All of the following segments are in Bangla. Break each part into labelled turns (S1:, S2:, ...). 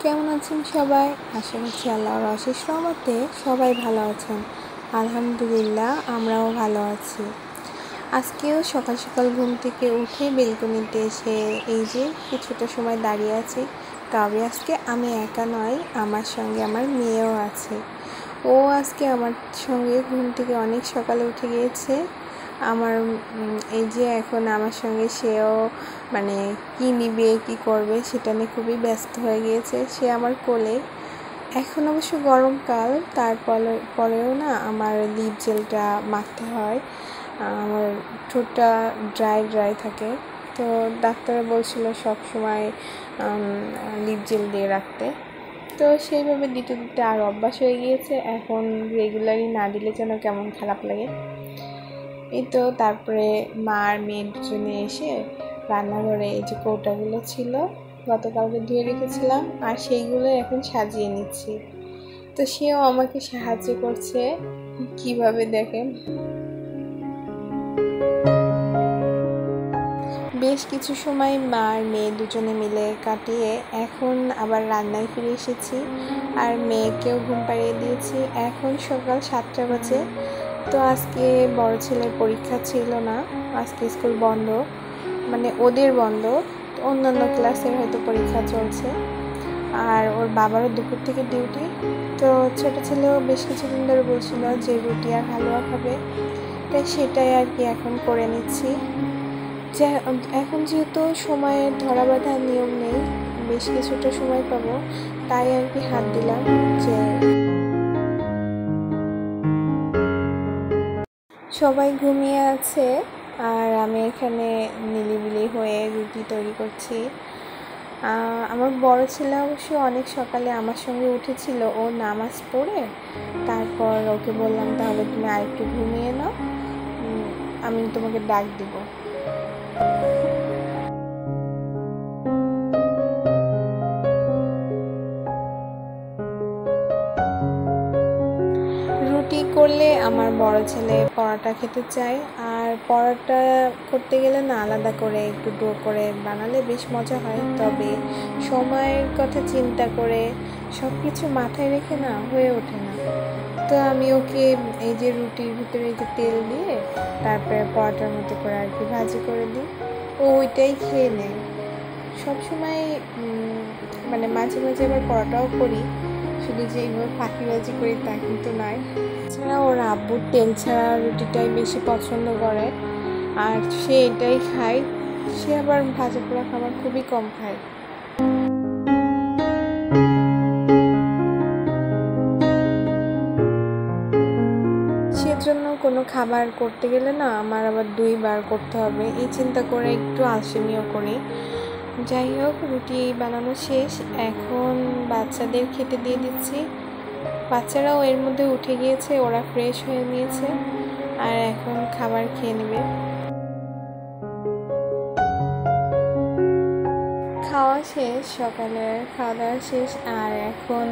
S1: কেমন আছেন সবাই? আশা করছি আল্লাহর অশেষ রহমতে সবাই ভালো আছেন। আলহামদুলিল্লাহ, আমরাও ভালো আছি। আজকেও সকাল সকাল ঘুম থেকে উঠে বেলকনিতে এসে এই যে কিছুটা সময় দাঁড়িয়ে আছি। তবে আজকে আমি একা নয়, আমার সঙ্গে আমার মেয়েও আছে। ও আজকে আমার সঙ্গে ঘুম থেকে অনেক সকালে উঠে গিয়েছে। আমার এই যে এখন আমার সঙ্গে সেও কি নিবে কি করবে সেটা নিয়ে খুবই ব্যস্ত হয়ে গিয়েছে। সে আমার কোলে। এখন অবশ্য গরমকাল, পরেও না আমার লিপ জেলটা মাখতে হয়। আমার ঠোঁটটা ড্রাই থাকে, তো ডাক্তার বলছিল সব সময় লিপ জেল দিয়ে রাখতে। তো সেইভাবে দিতে দিতে আর অভ্যাস হয়ে গিয়েছে। এখন রেগুলারই না দিলে যেন কেমন খারাপ লাগে। এই তো তারপরে মা আর মেয়ে দুজনে এসে রান্নাঘরে এই যে কৌটাগুলো ছিল গতকালকে ধুয়ে রেখেছিলাম, আর সেইগুলো এখন সাজিয়ে নিচ্ছি। তো সেও আমাকে সাহায্য করছে। কিভাবে দেখেন, বেশ কিছু সময় মা আর মেয়ে দুজনে মিলে কাটিয়ে এখন আবার রান্নায় ফিরে এসেছি, আর মেয়েকেও ঘুম পাড়িয়ে দিয়েছি। এখন সকাল 7টা বাজে। তো আজকে বড় ছেলের পরীক্ষা ছিল না, আজকে স্কুল বন্ধ, ওদের বন্ধ। অন্যান্য ক্লাসের হয়তো পরীক্ষা চলছে, আর ওর বাবারও দুপুর থেকে ডিউটি। তো ছোটো ছেলেও বেশ কিছুদিন ধরে বলছিল যে রুটি আর হালুয়া খাবে, তাই সেটাই আর কি এখন করে নিচ্ছি। এখন যেহেতু সময়ের ধরা বাঁধা নিয়ম নেই, বেশ কিছুটা সময় পাবো, তাই আর কি হাত দিলাম যে সবাই ঘুমিয়ে আছে আর আমি এখানে নিলিবিলি হয়ে রুটি তৈরি করছি। আমার বড় ছেলে অবশ্য অনেক সকালে আমার সঙ্গে উঠেছিল, ও নামাজ পড়ে তারপর ওকে বললাম তাহলে তুমি আরেকটু ঘুমিয়ে নাও, আমি তোমাকে ডাক দিব। রুটি করলে আমার বড় ছেলে পরোটা খেতে চায়, আর পরোটা করতে গেলে না আলাদা করে একটু ডো করে বানালে বেশ মজা হয়, তবে সময়ের কথা চিন্তা করে সব কিছু মাথায় রেখে না হয়ে ওঠে না। তো আমি ওকে এই যে রুটির ভিতরে এই যে তেল দিয়ে তারপরে পরোটার মতো করে আর কি ভাজি করে দিই, ও ওইটাই খেয়ে নেয় সবসময়। মাঝে মাঝে আবার পরোটাও করি, শুধু যে এইভাবে ফাঁকিবাজি করি তা কিন্তু নয়। এছাড়া ওর আব্বুর তেল ছাড়া রুটিটাই বেশি পছন্দ করে, আর সে এটাই খায়। সে আবার ভাজা পোড়া খাবার খুবই কম খায়। সেজন্য কোনো খাবার করতে গেলে না আমার আবার 2বার করতে হবে, এই চিন্তা করে একটু আলসেমিও করি। যাই হোক, রুটি বানানো শেষ, এখন বাচ্চাদের খেতে দিয়ে দিচ্ছি। বাচ্চারাও এর মধ্যে উঠে গিয়েছে, ওরা ফ্রেশ হয়ে নিয়েছে আর এখন খাবার খেয়ে নেবে। খাওয়া শেষ, সকালের খাওয়া দাওয়া শেষ, আর এখন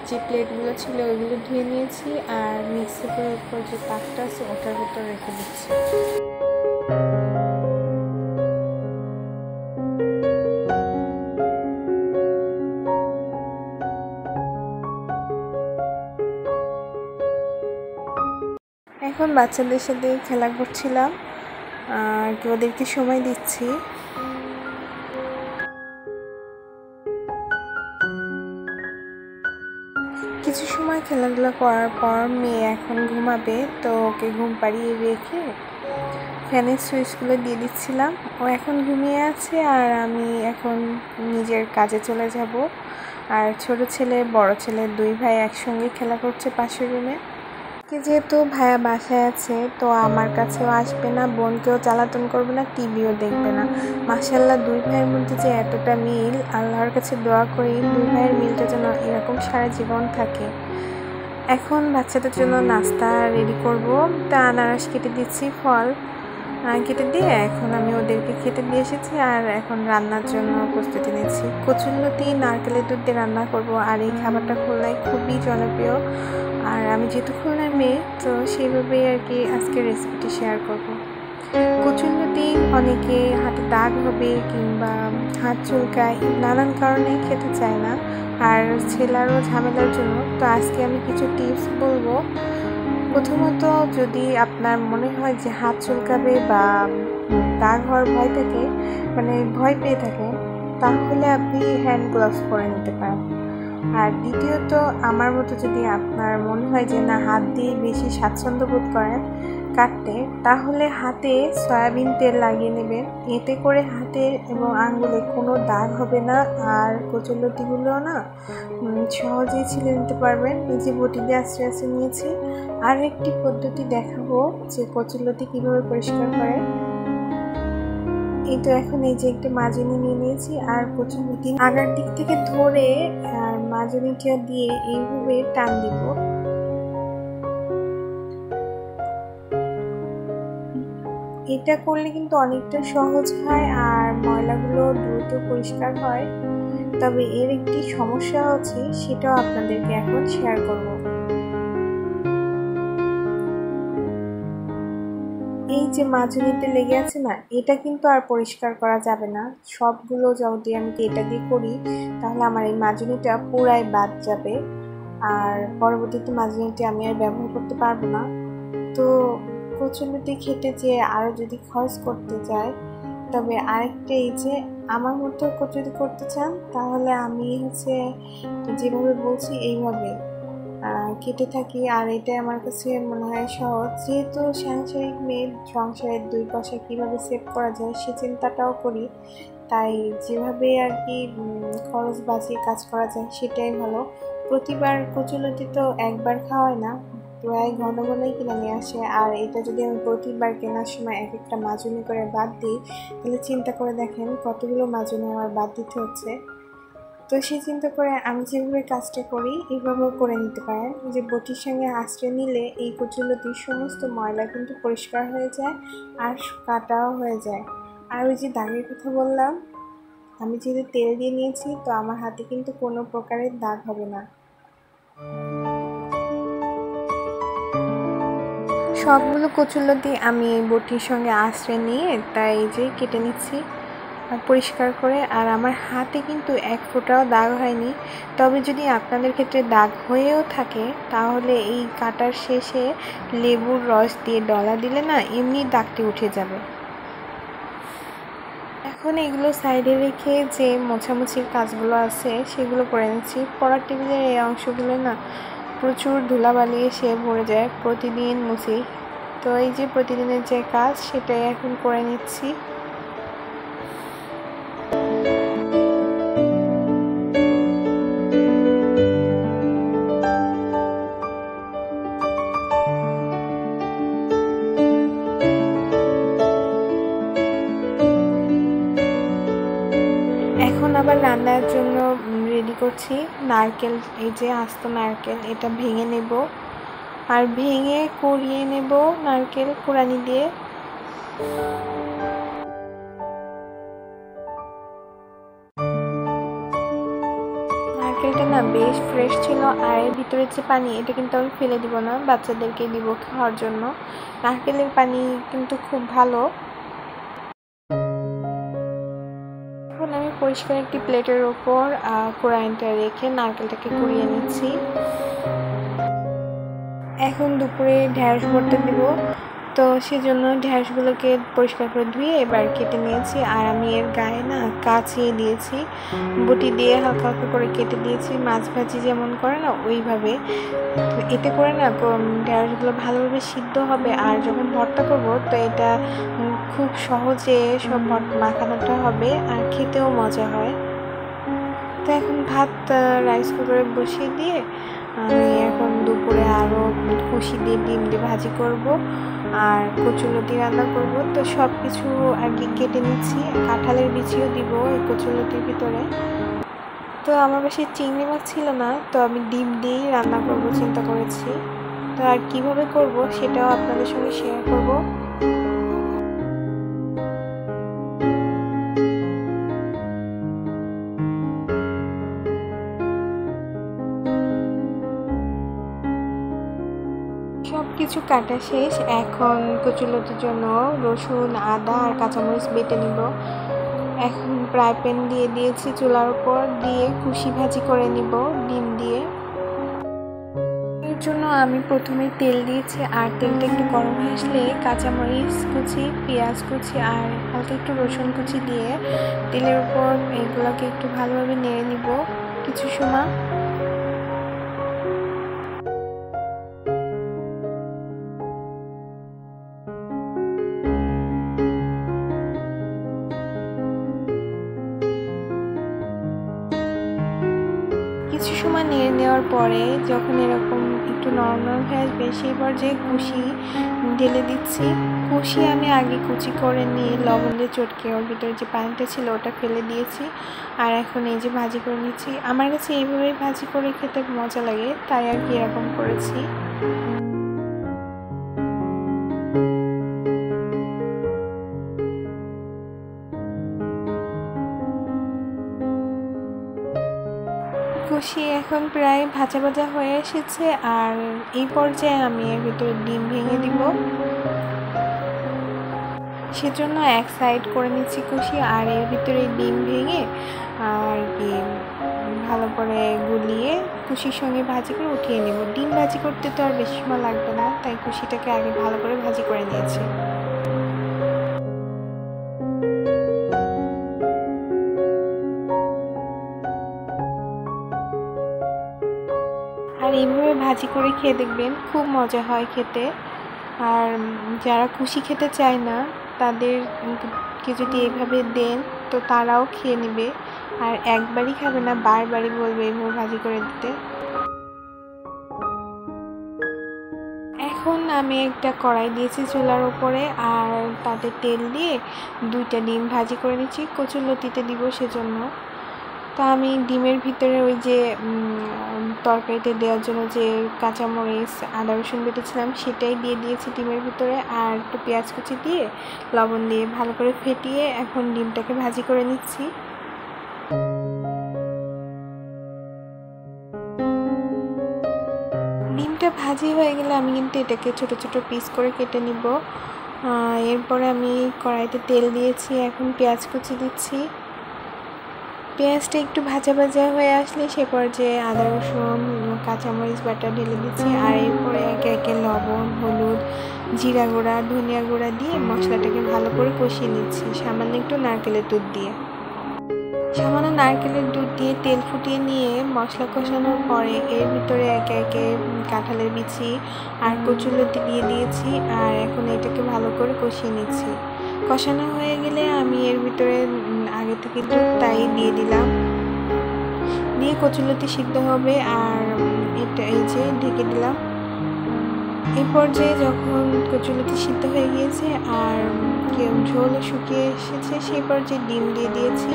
S1: যে প্লেটগুলো ছিল ওইগুলো ধুয়ে নিয়েছি, আর মিক্সির উপর যে পাকটা আছে ওটার ভিতর রেখে দিচ্ছি। এখন বাচ্চাদের সাথে খেলা করছিলাম আর ওদেরকে সময় দিচ্ছি। কিছু সময় খেলাধুলা করার পর মেয়ে এখন ঘুমাবে, তো ওকে ঘুম পাড়িয়ে রেখে ফ্যানের সুইচগুলো দিয়ে দিচ্ছিলাম। ও এখন ঘুমিয়ে আছে আর আমি এখন নিজের কাজে চলে যাব। আর ছোট ছেলে বড় ছেলে 2 ভাই একসঙ্গে খেলা করছে পাশের রুমে। যেহেতু ভাইয়া বাসায় আছে, তো আমার কাছেও আসবে না, বোনকেও জ্বালাতন করবে না, টিভিও দেখবে না। মাশাআল্লাহ, 2 ভাইয়ের মধ্যে যে এতটা মিল, আল্লাহর কাছে দোয়া করি 2 ভাইয়ের মিলটা যেন এরকম সারা জীবন থাকে। এখন বাচ্চাদের জন্য নাস্তা রেডি করব, তা আনারস কেটে দিচ্ছি, ফল কেটে দিয়ে এখন আমি ওদেরকে খেতে দিয়ে এসেছি, আর এখন রান্নার জন্য প্রস্তুতি নিচ্ছি। কচুরলতি নারকেলের দুধ দিয়ে রান্না করব, আর এই খাবারটা খুলনায় খুবই জনপ্রিয়, আর আমি যেহেতু খুলনার মেয়ে, তো সেইভাবেই আর কি আজকে রেসিপিটি শেয়ার করব। কচুরলতি অনেকে হাতে দাগ হবে কিংবা হাত চুলকায়, নানান কারণে খেতে চায় না, আর ছেলেরও ঝামেলার জন্য। তো আজকে আমি কিছু টিপস বলবো। প্রথমত, যদি আপনার মনে হয় যে হাত চুলকাবে বা দাগ হওয়ার ভয় থাকে, মানে ভয় পেয়ে থাকেন, তাহলে আপনি হ্যান্ড গ্লাভস পরে নিতে পারেন। আর দ্বিতীয়ত, আমার মতো যদি আপনার মনে হয় যে না, হাত দিয়ে বেশি স্বাচ্ছন্দ্য বোধ করেন কাটতে, তাহলে হাতে সয়াবিন তেল লাগিয়ে নেবেন। এতে করে হাতে এবং আঙ্গুলে কোনো দাগ হবে না, আর কচুরলতিগুলো না সহজেই ছিলে নিতে পারবেন। এই যে বটি দিয়ে আস্তে আস্তে নিয়েছি। আর একটি পদ্ধতি দেখাবো যে কচুরলতি কীভাবে পরিষ্কার করে। এই তো এখন এই যে একটা মাজনি নিয়ে নিয়েছি, আর কচুরলতি আগার দিক থেকে ধরে আর মাজনিটা দিয়ে এইভাবে টান দিব। এটা করলে কিন্তু অনেকটা সহজ হয় আর ময়লাগুলো দ্রুত পরিষ্কার হয়। তবে এর একটি সমস্যা আছে, সেটাও আপনাদেরকে এখন শেয়ার করব। এই যে মাজনিতে লেগে আছে না, এটা কিন্তু আর পরিষ্কার করা যাবে না। সবগুলো যদি আমি এটা দিয়ে করি, তাহলে আমার এই মাজনিটা পুরাই বাদ যাবে, আর পরবর্তীতে মাজনিটি আমি আর ব্যবহার করতে পারবো না। তো কচুরলতি খেতে চেয়ে আরও যদি খরচ করতে যায়, তবে আরেকটা, এই যে আমার মতো যদি করতে চান, তাহলে আমি যেভাবে বলছি এইভাবে কেটে থাকি। আর এটা আমার কাছে মনে হয় সহজ, যেহেতু সাংসারিক মেয়ে, সংসারের দুই পয়সা কীভাবে সেভ করা যায় সে চিন্তাটাও করি, তাই যেভাবে আর কি খরচ বাঁচিয়ে কাজ করা যায় সেটাই ভালো। প্রতিবার কচুরলতি তো একবার খাওয়ায় না, প্রায় ঘন ঘনই কিনে নিয়ে আসে। আর এটা যদি আমি প্রতিবার কেনার সময় এক একটা মাজনি করে বাদ দিই, তাহলে চিন্তা করে দেখেন কতগুলো মাজনি আমার বাদ দিতে হচ্ছে। তো সেই চিন্তা করে আমি যেভাবে কাজটা করি এইভাবেও করে নিতে পারেন। যে বটির সঙ্গে আঁচড়ে নিলে এই কচুরলতির সমস্ত ময়লা কিন্তু পরিষ্কার হয়ে যায় আর কাটাও হয়ে যায়। আর ওই যে দাগের কথা বললাম, আমি যেহেতু তেল দিয়ে নিয়েছি, তো আমার হাতে কিন্তু কোনো প্রকারের দাগ হবে না। সবগুলো কচুরলতি আমি এই বটির সঙ্গে আঁচড়ে নিয়ে তাই এই যে কেটে নিচ্ছি আর পরিষ্কার করে। আর আমার হাতে কিন্তু এক ফোঁটাও দাগ হয়নি। তবে যদি আপনাদের ক্ষেত্রে দাগ হয়েও থাকে, তাহলে এই কাটার শেষে লেবুর রস দিয়ে ডলা দিলে না এমনি দাগটি উঠে যাবে। এখন এগুলো সাইডে রেখে যে মোছামুছির কাজগুলো আছে সেগুলো করে নিচ্ছি। পড়ার টেবিলের এই অংশগুলো না প্রচুর ধুলাবালি এসে ভরে যায়, প্রতিদিন মুছি। তো এই যে প্রতিদিনের যে কাজ সেটাই এখন করে নিচ্ছি। এখন আবার রান্নার জন্য রেডি করছি। নারকেল, এই যে আস্ত নারকেল, এটা ভেঙে নেব আর ভেঙে কুড়িয়ে নেব নারকেল কুড়ানি দিয়ে। নারকেলটা না বেশ ফ্রেশ ছিল, আর এর ভিতরে যে পানি, এটা কিন্তু আমি ফেলে দিব না, বাচ্চাদেরকে দিব খাওয়ার জন্য। নারকেলের পানি কিন্তু খুব ভালো। এখন আমি পরিষ্কার একটি প্লেটের ওপর কুড়াইনটা রেখে নারকেলটাকে কুড়িয়ে নিচ্ছি। এখন দুপুরে ঢ্যাঁড়স ভর্তা দিব, তো সেজন্য ঢ্যাঁড়সগুলোকে পরিষ্কার করে ধুয়ে এবার কেটে নিয়েছি। আর আমি এর গায়ে না কাচিয়ে দিয়েছি, বটি দিয়ে হালকা হালকা করে কেটে দিয়েছি, মাছ ভাজি যেমন করে না ওইভাবে। তো এতে করে না ঢ্যাঁড়সগুলো ভালোভাবে সিদ্ধ হবে, আর যখন ভর্তা করবো তো এটা খুব সহজে সব মাখানোটা হবে আর খেতেও মজা হয়। তো এখন ভাত রাইস কুকারে বসিয়ে দিয়ে আমি এখন দুপুরে আরও খুশি দিয়ে ডিম দিয়ে ভাজি করব আর কচুরলতি রান্না করব। তো সব কিছু আর কি কেটে নিচ্ছি, কাঁঠালের বিচিও দিব এই কচুরলতির ভিতরে। তো আমার বাসায় চিংড়ি মাছ ছিল না, তো আমি ডিম দিয়েই রান্না করব চিন্তা করেছি। তো আর কিভাবে করব সেটাও আপনাদের সঙ্গে শেয়ার করব। সব কিছু কাটা শেষ। এখন কচুলতির জন্য রসুন, আদা আর কাঁচামরিচ বেটে নিব। এখন ফ্রাই প্যান দিয়ে দিয়েছি চুলার উপর, দিয়ে কুশি ভাজি করে নিব ডিম দিয়ে। এর জন্য আমি প্রথমে তেল দিয়েছি, আর তেলটা একটু গরম হয়ে আসলে কাঁচামরিচ কুচি, পেঁয়াজ কুচি আর হালকা একটু রসুন কুচি দিয়ে তেলের উপর এগুলোকে একটু ভালোভাবে নেড়ে নিব কিছু সময়। কিছু সময় নেড়ে নেওয়ার পরে যখন এরকম একটু নরম নরম হয়ে আসবে, সেই পর্যায়ে কুশি ঢেলে দিচ্ছি। কুশি আমি আগে কুচি করে নিয়ে লবণ দিয়ে চটকে ওর ভিতরে যে পানিটা ছিল ওটা ফেলে দিয়েছি। আর এখন এই যে ভাজি করে নিচ্ছি। আমার কাছে এইভাবেই ভাজি করে খেতে মজা লাগে, তাই আর কি এরকম করেছি। কুশি এখন প্রায় ভাজা ভাজা হয়ে এসেছে, আর এই পর্যায়ে আমি এর ভিতরে ডিম ভেঙে দিব। সেজন্য এক সাইড করে নিচ্ছি কুশি, আর এর ভিতরে ডিম ভেঙে আর কি ভালো করে গুলিয়ে কুশির সঙ্গে ভাজি করে উঠিয়ে নেব। ডিম ভাজি করতে তো আর বেশি সময় লাগবে না, তাই কুশিটাকে আগে ভালো করে ভাজি করে নিয়েছি। আর এইভাবে ভাজি করে খেয়ে দেখবেন, খুব মজা হয় খেতে। আর যারা কুশি খেতে চায় না তাদেরকে যদি এইভাবে দেন তো তারাও খেয়ে নেবে, আর একবারই খাবে না, বারবারই বলবে এইভাবে ভাজি করে দিতে। এখন আমি একটা কড়াই দিয়েছি চুলার উপরে, আর তাতে তেল দিয়ে 2টা ডিম ভাজি করে নিচ্ছি, কচুলতিতে দিব সেজন্য। তো আমি ডিমের ভিতরে ওই যে তরকারিতে দেওয়ার জন্য যে কাঁচামরিচ, আদা রসুন বেটেছিলাম সেটাই দিয়ে দিয়েছি ডিমের ভিতরে, আর একটু পেঁয়াজ কুচি দিয়ে লবণ দিয়ে ভালো করে ফেটিয়ে এখন ডিমটাকে ভাজি করে নিচ্ছি। ডিমটা ভাজি হয়ে গেলে আমি কিন্তু এটাকে ছোট ছোট পিস করে কেটে নিব। এরপরে আমি কড়াইতে তেল দিয়েছি, এখন পেঁয়াজ কুচি দিচ্ছি। পেঁয়াজটা একটু ভাজা ভাজা হয়ে আসলে সে পর্যায়ে আদা রসুন কাঁচামরিচ বাটা ঢেলে দিচ্ছি, আর এরপরে একে একে লবণ, হলুদ, জিরা গুঁড়া, ধনিয়া গুঁড়া দিয়ে মশলাটাকে ভালো করে কষিয়ে নিচ্ছি সামান্য একটু নারকেলের দুধ দিয়ে। সামান্য নারকেলের দুধ দিয়ে তেল ফুটিয়ে নিয়ে মশলা কষানোর পরে এর ভিতরে একে একে কাঁঠালের বিচি আর কচুলতি দিয়ে দিয়েছি, আর এখন এটাকে ভালো করে কষিয়ে নিচ্ছি। কষানো হয়ে গেলে আমি এর ভিতরে আগে থেকে দুধটাই দিয়ে দিলাম, দিয়ে কচুলতি সিদ্ধ হবে, আর এটা এই যে ঢেকে দিলাম। এই পর্যায়ে যখন কচুলতি সিদ্ধ হয়ে গিয়েছে আর ঝোল শুকিয়ে এসেছে, সেই পর্যায়ে ডিম দিয়ে দিয়েছি।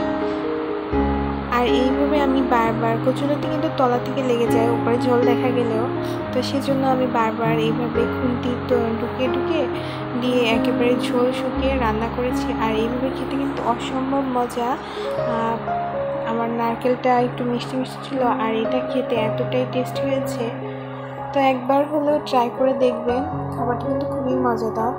S1: আর এইভাবে আমি বারবার, কচুলতি কিন্তু তলা থেকে লেগে যায় উপরে ঝোল দেখা গেলেও, তো সেজন্য আমি বারবার এইভাবে খুন্তি তো ঢুকিয়ে ঢুকিয়ে দিয়ে একেবারে ঝোল শুকিয়ে রান্না করেছি। আর এইভাবে খেতে কিন্তু অসম্ভব মজা। আমার নারকেলটা একটু মিষ্টি মিষ্টি ছিল, আর এটা খেতে এতটাই টেস্ট হয়েছে, তো একবার হলেও ট্রাই করে দেখবেন। খাবারটা কিন্তু খুবই মজাদার।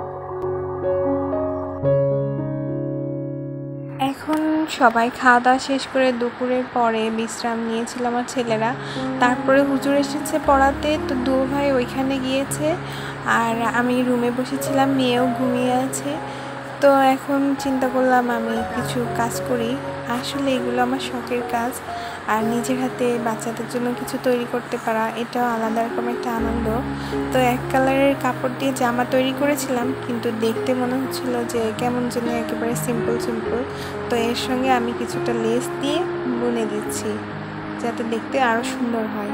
S1: এখন সবাই খাওয়া দাওয়া শেষ করে দুপুরের পরে বিশ্রাম নিয়েছিল আমার ছেলেরা। তারপরে হুজুর এসেছে পড়াতে, তো দু ভাই ওইখানে গিয়েছে, আর আমি রুমে বসেছিলাম, মেয়েও ঘুমিয়ে আছে। তো এখন চিন্তা করলাম আমি কিছু কাজ করি। আসলে এগুলো আমার শখের কাজ, আর নিজের হাতে বাচ্চাদের জন্য কিছু তৈরি করতে পারা এটাও আলাদা রকম একটা আনন্দ। তো এক কালারের কাপড় দিয়ে জামা তৈরি করেছিলাম, কিন্তু দেখতে মনে হচ্ছিল যে কেমন যেন একেবারে সিম্পল সিম্পল। তো এর সঙ্গে আমি কিছুটা লেস দিয়ে বুনে দিচ্ছি যাতে দেখতে আরও সুন্দর হয়।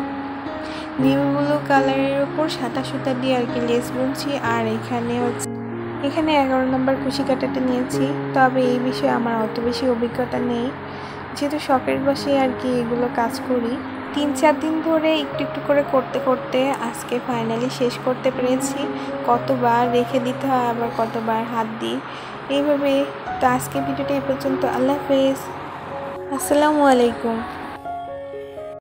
S1: নিউ ব্লু কালারের ওপর সাদা সুতা দিয়ে আর কি লেস বুনছি, আর এখানে 11 নম্বর কুশি কাটাতে নিয়েছি। তবে এই বিষয়ে আমার অত বেশি অভিজ্ঞতা নেই, যেহেতু শখের বসে আর কি এগুলো কাজ করি। 3-4 দিন ধরে একটু একটু করে করতে করতে আজকে ফাইনালি শেষ করতে পেরেছি। কতবার রেখে দিতে হয়, আবার কতবার হাত দিই এইভাবে। তো আজকে ভিডিওটা এই পর্যন্ত। আল্লাহ হাফেজ, আসসালামু আলাইকুম।